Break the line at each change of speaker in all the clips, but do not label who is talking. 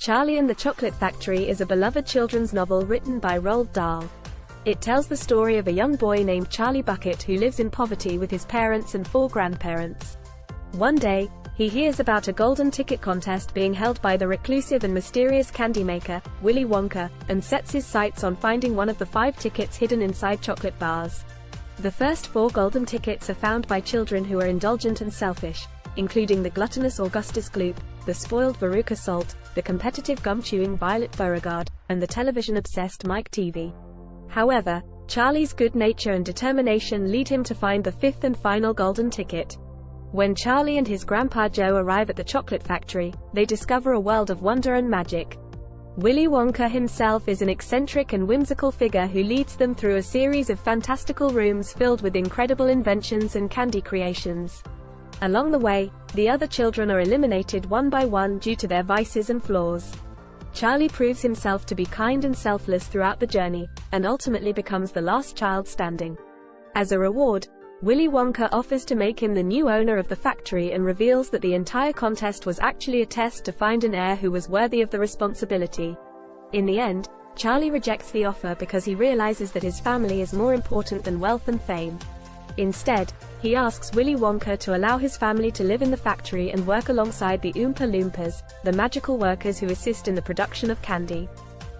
Charlie and the Chocolate Factory is a beloved children's novel written by Roald Dahl. It tells the story of a young boy named Charlie Bucket who lives in poverty with his parents and 4 grandparents. One day, he hears about a golden ticket contest being held by the reclusive and mysterious candy maker, Willy Wonka, and sets his sights on finding one of the 5 tickets hidden inside chocolate bars. The first 4 golden tickets are found by children who are indulgent and selfish, including the gluttonous Augustus Gloop, the spoiled Veruca Salt, the competitive gum-chewing Violet Beauregarde, and the television-obsessed Mike Teavee. However, Charlie's good nature and determination lead him to find the 5th and final golden ticket. When Charlie and his grandpa Joe arrive at the chocolate factory, they discover a world of wonder and magic. Willy Wonka himself is an eccentric and whimsical figure who leads them through a series of fantastical rooms filled with incredible inventions and candy creations. Along the way, the other children are eliminated one by one due to their vices and flaws. Charlie proves himself to be kind and selfless throughout the journey, and ultimately becomes the last child standing. As a reward, Willy Wonka offers to make him the new owner of the factory and reveals that the entire contest was actually a test to find an heir who was worthy of the responsibility. In the end, Charlie rejects the offer because he realizes that his family is more important than wealth and fame. Instead, he asks Willy Wonka to allow his family to live in the factory and work alongside the Oompa Loompas, the magical workers who assist in the production of candy.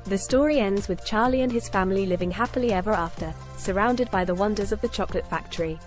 The story ends with Charlie and his family living happily ever after, surrounded by the wonders of the chocolate factory.